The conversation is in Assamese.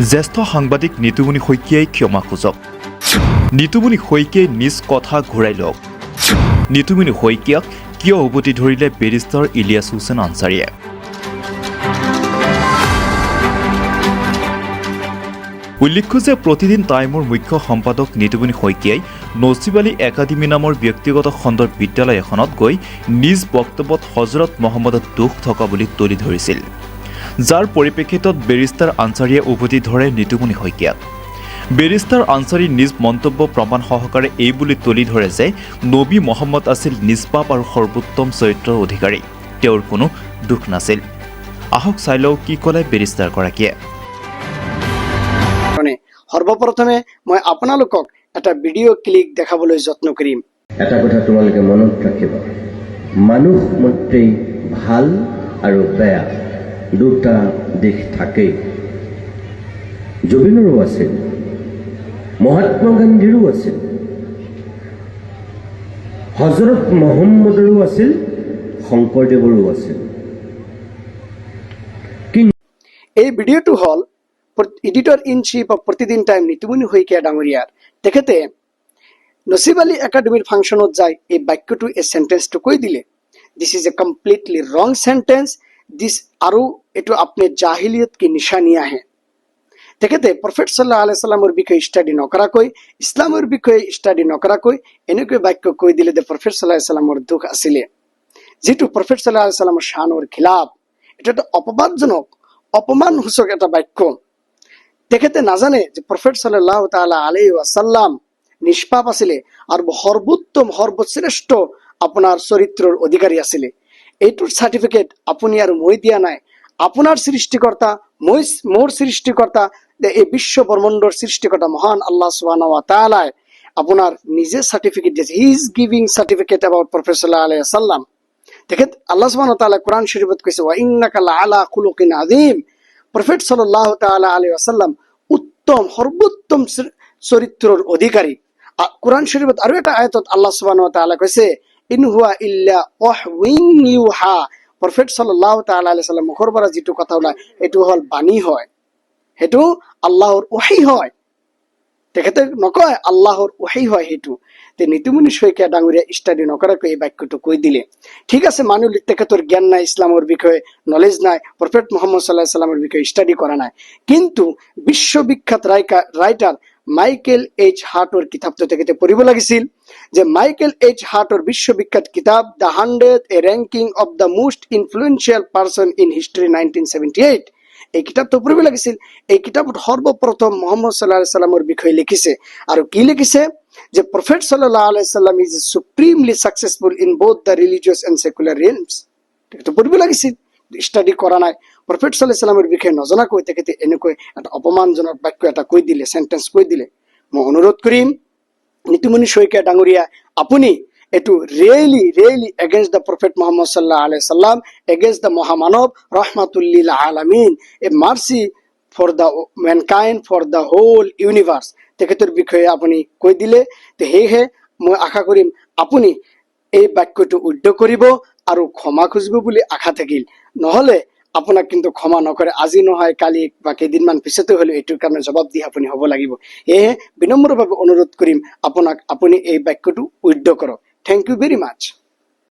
জ্যেষ্ঠ সাংবাদিক নিতুমণি শইকীয়াই ক্ষমা খোজক। নিতুমণি শইকীয়াই নিজ কথা ঘূৰাই লওক। নিতুমণি শইকীয়াক কিয় উভতি ধৰিলে বেৰিষ্টাৰ ইলিয়াছ হুছেইন আনচাৰীয়ে? উল্লেখ্য যে প্ৰতিদিন টাইমৰ মুখ্য সম্পাদক নিতুমণি শইকীয়াই নছিব আলী একাডেমী নামৰ ব্যক্তিগত খণ্ডৰ বিদ্যালয় এখনত গৈ নিজ বক্তব্যত হজৰত মহম্মদত দোষ থকা বুলি তুলি ধৰিছিল, যাৰ পৰিপ্ৰেক্ষিতত বেৰিষ্টাৰ আনচাৰীয়ে উভতি ধৰে নিতুমণি শইকীয়াক। বেৰিষ্টাৰ আনচাৰী নিজ মন্তব্য প্ৰমাণ সহকাৰে এই বুলি তুলি ধৰে যে নবী মহম্মদ আছিল নিষ্পাপ আৰু সৰ্বোত্তম চৰিত্ৰৰ অধিকাৰী, তেওঁৰ কোনো দোষ নাছিল। আহক চাই লওঁ কি ক'লে বেৰিষ্টাৰগৰাকীয়ে। সৰ্বপ্ৰথমে মই আপোনালোকক এটা ভিডিঅ' ক্লিক দেখাবলৈ যত্ন কৰিম। এটা কথা তোমালোকে মনত ৰাখিবা, মানুহ মাত্ৰেই ভাল আৰু বেয়া দুটা দিশ থাকেই। জুবিনৰো আছিল, মহাত্মা গান্ধীৰো আছিল, হজৰত মহম্মদৰো আছিল, শংকৰদেৱৰো আছিল। এই ভিডিঅ'টো হ'ল editor in chief of Pratidin time Nitumoni Saikia ডাঙৰীয়াৰ। তেখেতে নছিব আলী একাডেমীৰ ফাংচনত যায় এই বাক্যটো, এই চেণ্টেন্সটো কৈ দিলে। দিছ ইজ এ কমপ্লিটলি ৰং চেণ্টেন্স। আৰু এইটো আপোনাৰ জাহিলিয়ত কি নিশানি আহে। তেখেতে প্ৰফেট সাল্লাল্লাহু আলাইহি সাল্লামৰ বিষয়ে ষ্টাডি নকৰাকৈ, ইছলামৰ বিষয়ে ষ্টাডি নকৰাকৈ এনেকৈ বাক্য কৈ দিলে যে প্ৰফেট সাল্লাল্লাহু আলাইহি সাল্লামৰ দুখ আছিলে, যিটো প্ৰফেট সাল্লাল্লাহু আলাইহি সাল্লামৰ শানৰ খিলাফ। এটা এটা অপবাদজনক, অপমানসূচক এটা বাক্য। তেখেতে নাজানে যে প্ৰফেট সাল্লাল্লাহু তাআলা আলাইহি ওয়াসাল্লাম নিষ্পাপ আছিলে আৰু সৰ্বোত্তম সৰ্বশ্ৰেষ্ঠ আপোনাৰ চৰিত্ৰৰ অধিকাৰী আছিলে। এইটোৰ চাৰ্টিফিকেট আপুনি আৰু মই দিয়া নাই, আপোনাৰ সৃষ্টিকৰ্তা, মোৰ সৃষ্টিকৰ্তা, এই বিশ্ব ব্ৰহ্মাণ্ডৰ সৃষ্টিকৰ্তা মহান আল্লাহ সুবহানাহু ওয়া তাআলাই আপোনাৰ নিজে চাৰ্টিফিকেট দিছে। He is giving certificate about prophet সাল্লাল্লাহু আলাইহি ওয়াসাল্লাম। তেখেত আল্লাহ সুবহানাহু ওয়া তাআলা কোরআন শরীফত কৈছে ওয়া ইন্নাকা লাআলা খুলুকিন আযীম। প্রফেট সাল্লাল্লাহু তাআলা আলাইহি ওয়াসাল্লাম উত্তম সর্বোত্তম চৰিত্ৰৰ অধিকাৰী। কোৰআন শৰীফত আৰু এটা আয়াতত আল্লাহ সুবহানাহু ওয়া তাআলা কৈছে ইন হুয়া ইল্লা ওয়াহয়ুন ইউহা। প্ৰফেট সাল্লাল্লাহু তাআলা আলাইহি ওয়াসাল্লাম মুখৰ পৰা যিটো কথা ওলায় এইটো হ'ল বাণী হয়, সেইটো আল্লাহৰ ওহী হয়। তেখেতে নকয় আল্লাহৰ ওহী হয় সেইটো। নিতুমণি শইকীয়া ডাঙৰীয়া ষ্টাডি নকৰাকৈ এই বাক্যটো কৈ দিলে। ঠিক আছে, মানুহ তেখেতৰ জ্ঞান নাই, ইছলামৰ বিষয়ে নলেজ নাই, প্ৰফেট মুহাম্মদ সাল্লাল্লাহু আলাইহি সাল্লামৰ বিষয়ে ষ্টাডি কৰা নাই। কিন্তু বিশ্ববিখ্যাত ৰাইটাৰ মাইকেল এইচ হাৰ্টৰ কিতাপটো তেখেতে পঢ়িব লাগিছিল। যে মাইকেল এইচ হাৰ্টৰ বিশ্ববিখ্যাত কিতাপ the 100 a ranking of the most influential persons in history 1978, এই কিতাপটো পঢ়িব লাগিছিল। এই কিতাপত সৰ্বপ্ৰথম মুহাম্মদ সাল্লাল্লাহু আলাইহি সাল্লামৰ বিষয়ে লিখিছে। আৰু কি লিখিছে? যে প্ৰফেট সাল্লাল্লাহু আলাইহি সাল্লাম is supremely successful in both the religious and secular realms. তেখেতে পঢ়িব লাগিছিল, ষ্টাডি কৰা নাই। প্ৰফেট সাল্লাল্লাহু আলাইহি সাল্লামৰ বিষয়ে নজনাকৈ তেখেতে এনেকৈ এটা অপমানজনক বাক্য এটা কৈ দিলে, চেণ্টেন্স কৈ দিলে। মই অনুৰোধ কৰিম নিতুমণি শইকীয়া ডাঙৰীয়া, আপুনি এইটো really against the prophet Muhammad সাল্লাল্লাহু আলাইহি সাল্লাম, এগেইনষ্ট দ্য মহামানৱ ৰহমাতুল লিল আলামিন, a mercy for the mankind, for the whole universe. তেখেতৰ বিষয়ে আপুনি কৈ দিলে। সেয়েহে মই আশা কৰিম আপুনি এই বাক্যটো উদ্ধ কৰিব আৰু ক্ষমা খুজিব বুলি আশা থাকিল। নহ'লে আপোনাক কিন্তু ক্ষমা নকৰে, আজি নহয় কালি বা কেইদিনমান পিছতে হ'লেও এইটোৰ কাৰণে জবাব দি আপুনি হ'ব লাগিব। সেয়েহে বিনম্ৰভাৱে অনুৰোধ কৰিম আপোনাক, আপুনি এই বাক্যটো উদ্ধ কৰক। Thank you very much.